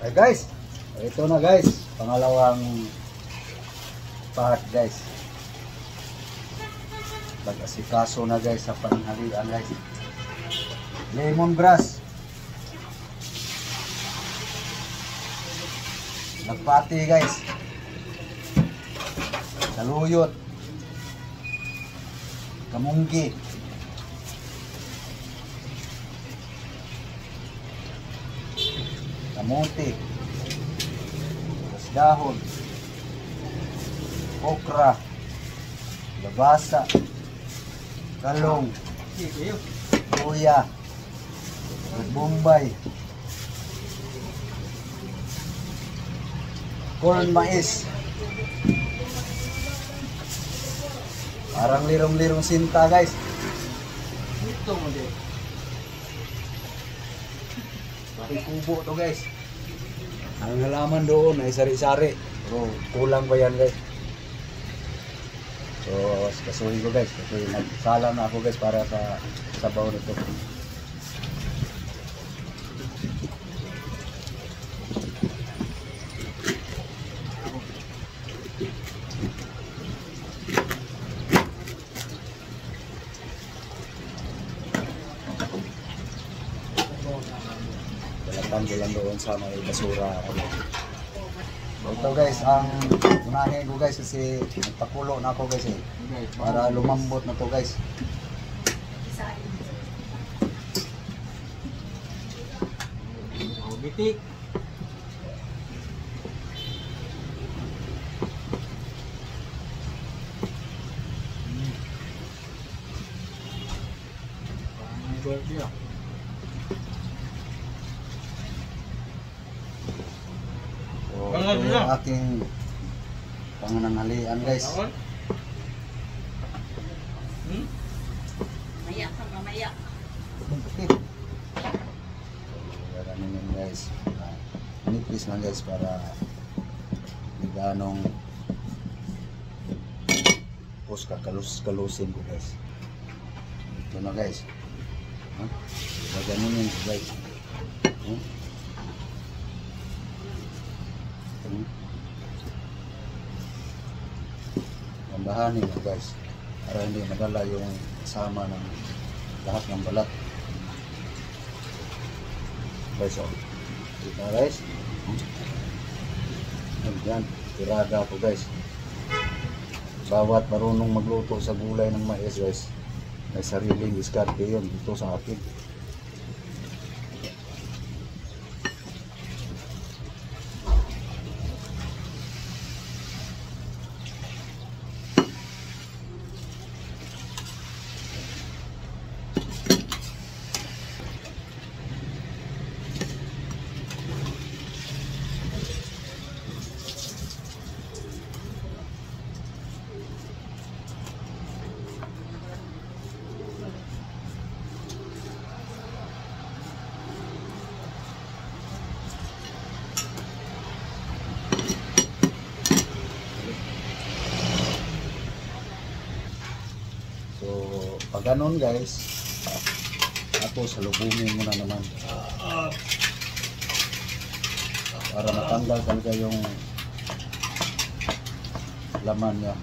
Ay guys, ito na guys, pangalawang part guys. Pag-asikaso na guys sa panghalian guys. Lemongrass. Nagpati guys. Saluyot. Kamunggi. Kamuti. Dahon. Okra. Labasa. Talong. Luya. Bombay. Corn mais. Parang lirong-lirong sinta guys. Ito mo din. Kubo to guys. Ang halaman doon ay sari-sari. Pero kulang pa yan guys. So kasuhin ko guys. Kasi nagsalang na ako guys para sa sabaw nito. Lang doon sa may basura. Ito guys, ang unahin ko guys kasi nagpakulo na ako guys para lumambot na to guys. Bitik. Ito yung aking pangananghalian guys. Maya ka mamaya. Ganun guys. Nipis lang guys para hindi ganong kalusin ko guys. Ito na guys. Ganun guys. Gandahanin mo guys para hindi madala yung kasama ng lahat ng balat guys. Kita guys, yan, tirada ko guys. Bawat marunong magluto sa gulay ng mais guys may sariling diskarte yun dito sa akin. So, pag ganun guys, ako salubungin mo na naman para matanggal talaga yung laman niya.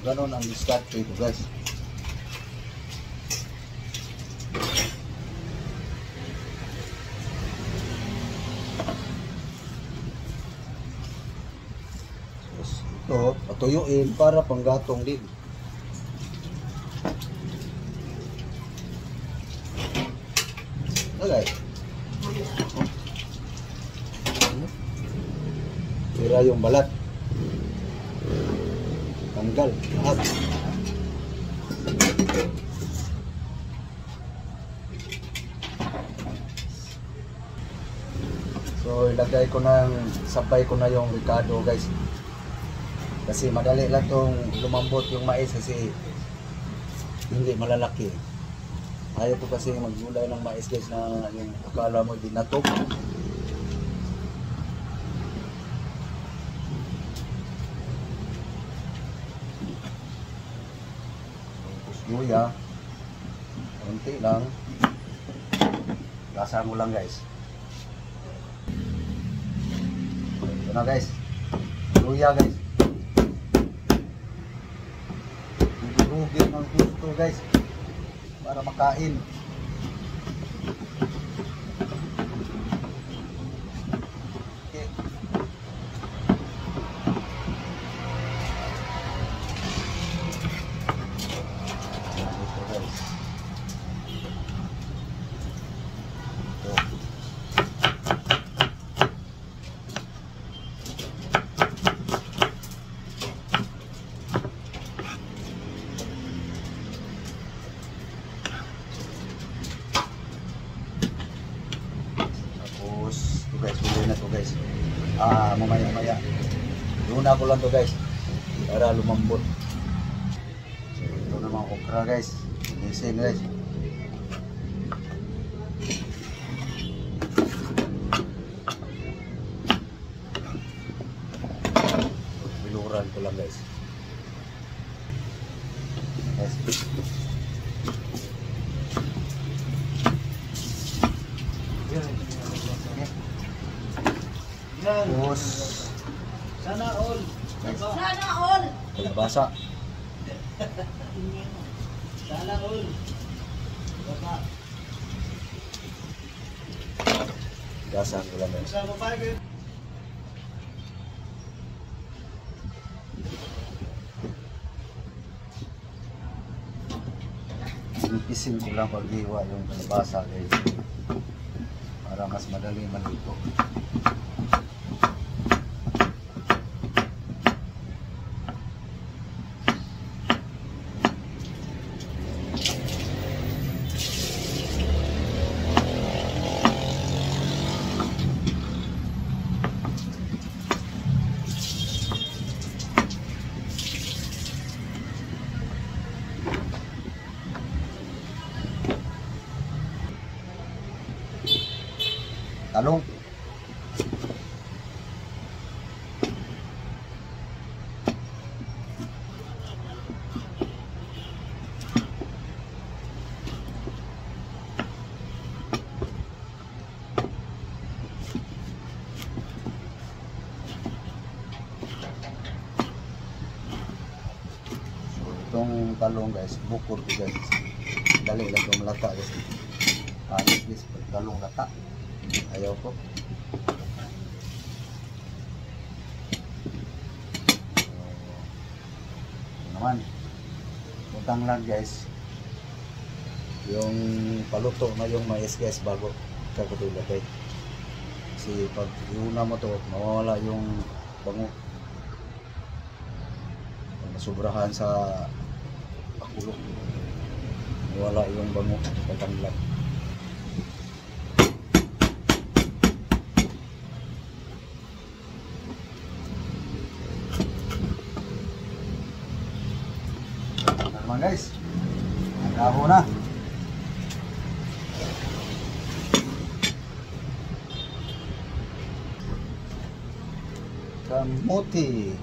Ganon ang diskarte ito guys. Ito patuyuin para panggatong din. Okay. Tira yung balat. Tanggal lahat. So ilagay ko na, sabay ko na yung ricado guys. Kasi madali lang tong lumambot yung mais kasi hindi malalaki. Ayaw ko kasi maggulay ng mais guys na yung akala mo binatok. Tapos luya. Konti lang. Lasa mo lang guys. Ito na guys. Luya guys. Durugin ng gusto guys. Para makain. Okay. Ito guys. Ito. Guys, huli na to guys. Mamaya-maya. Luna ko lang to guys. Para lumambot. So, ito naman okra guys. Linisin guys. Biluran ko lang guys. Guys. Tapos Sana all. Sana all. kalabasa. Sana all. Baka. Gasan ko lang guys. Sama pa rin. Ipisin ko lang pag-iwa yung kalabasa guys. Para mas madali maluto. Talong. So itong talong guys, bukod ko guys. Dali lang itong lata guys. Panis guys, talong lata. Ayaw ko. Naman. Utang lang guys. Yung paluto na yung mais guys bago kakutulad guys. Kasi pag iuna mo to, mawawala yung bango. Pag nasubrahan sa pakulo, mawala yung bango pagtanglag. Naman guys, nagaho na. Kamuti.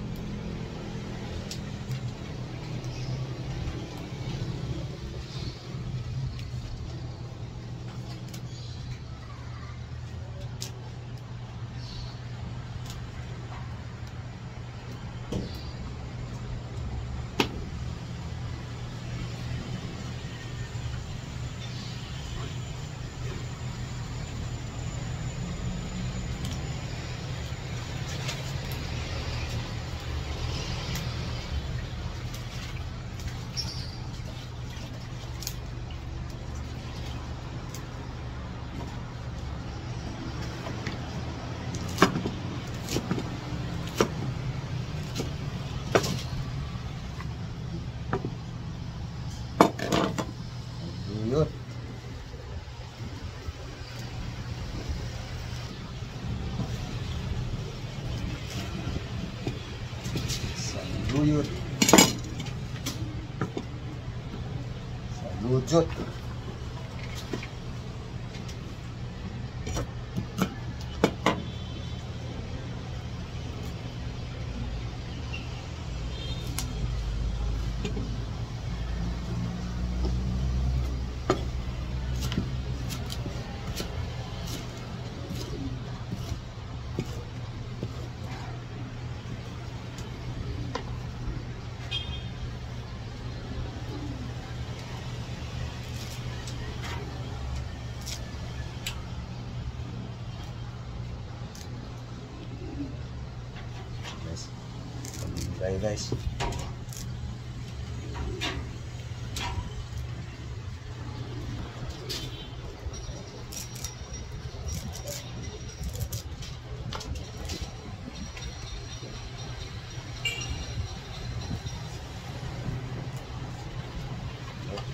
Yun. Saluyot. Salujot. guys.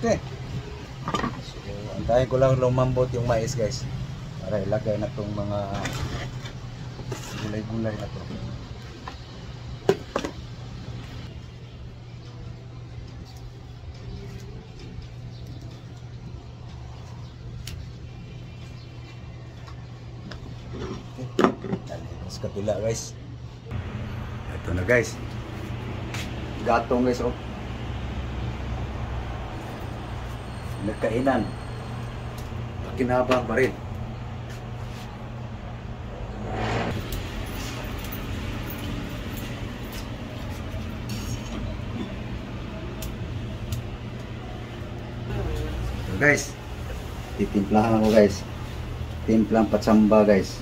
Okay. So, antayin ko lang lumambot yung mais guys. Para ilagay na tong mga gulay-gulay na to. Okay. Sa kabila guys. Ito na guys. Gatong guys oh. Nagkainan. Pakinabang pa rin. So guys, titimplahan ako guys. Timplang patsamba guys.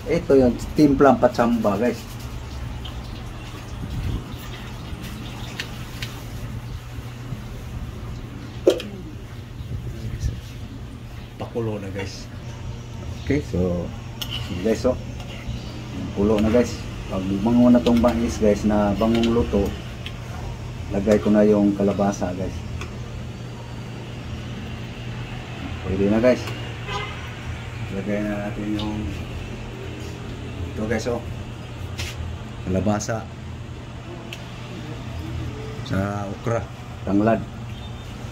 Ito yung timplang patsamba guys. Pakulo na guys. Okay, so guys oh. Yung pulo na guys. Pag bango na tong mais guys na bangong luto, lagay ko na yung kalabasa guys. Pwede na guys. Lagay na natin yung ito guys oh. Kalabasa sa okra, tanglad.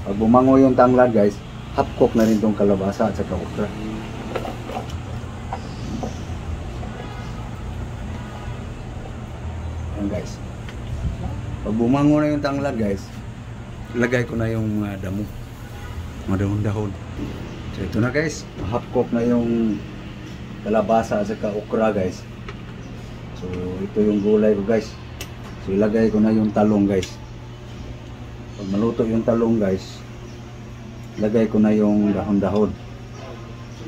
Pag bumango yung tanglad guys, half cook na rin tong kalabasa at saka okra. Ayan guys. Pag bumango na yung tanglad guys, lagay ko na yung damo, mga dahon-dahon. So ito na guys, half cook na yung kalabasa at saka okra guys. So ito yung gulay ko guys. So ilagay ko na yung talong guys. Pag maluto yung talong guys, lagay ko na yung dahon-dahon.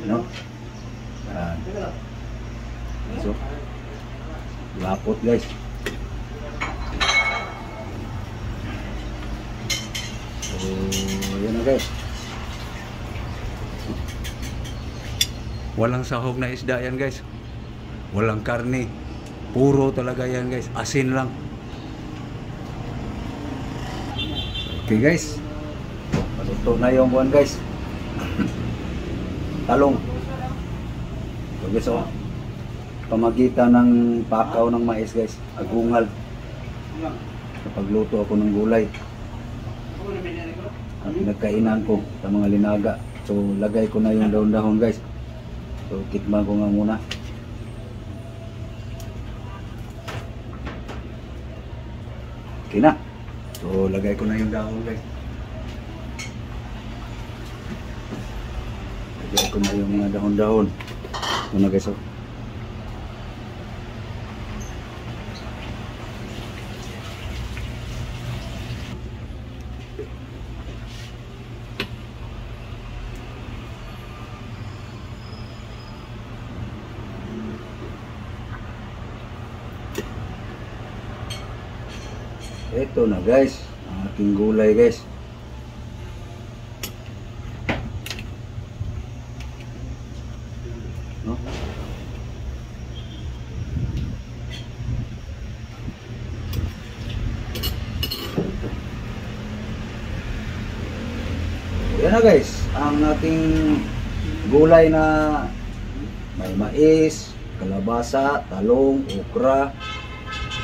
No? So lapot guys. So yan na guys. Walang sahog na isda yan guys. Walang karne. Puro talaga yan guys. Asin lang. Okay guys. Paluto na yung buwan guys. Talong. So guys oh. Pamagitan ng pakaw ng mais guys. Agungal. Kapag luto ako ng gulay. Ang pinagkainan ko sa mga linaga. So lagay ko na yung dahon-dahon guys. So tikman ko nga muna. Okay na. So lagay ko na yung dahon guys. Lagay ko na yung mga dahon-dahon. Ito na guys oh. Ito na guys, ang ating gulay guys. No? Yan na guys, ang ating gulay na may mais, kalabasa, talong, okra,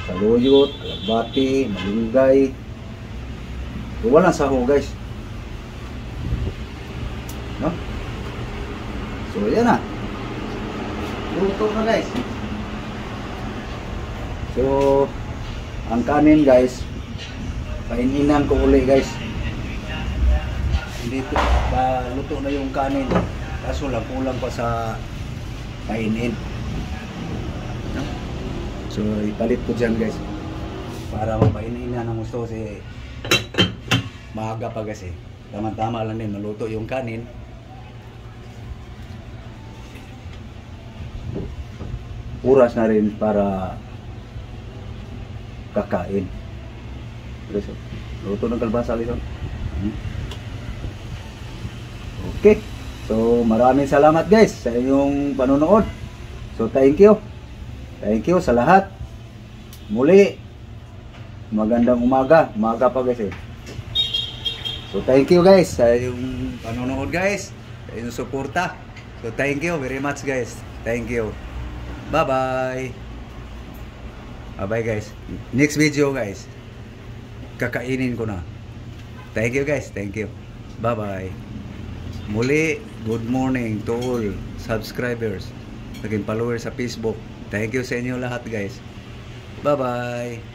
saluyot, alagbati, malunggay. So, walang saho guys. No? So yan na. Luto na guys. So ang kanin guys, paininan ko uli guys. Dito pa luto na yung kanin. Kaso lang kulang pa sa painin. So ipalit ko dyan guys para mapainin na ng gusto kasi maaga pa kasi. Tama-tama lang din maluto yung kanin. Oras na rin para kakain. Guys, luto ng kalbasa guys. Okay. So maraming salamat guys sa inyong panonood. So thank you. Thank you sa lahat. Muli, magandang umaga. Umaga pa guys eh. So thank you guys sa inyong panonood guys. Sa inyong suporta. So thank you very much guys. Thank you. Bye bye. Bye bye guys. Next video guys. Kakainin ko na. Thank you guys. Thank you. Bye bye. Muli, good morning to all subscribers, naging followers sa Facebook. Thank you sa inyo lahat guys. Bye bye.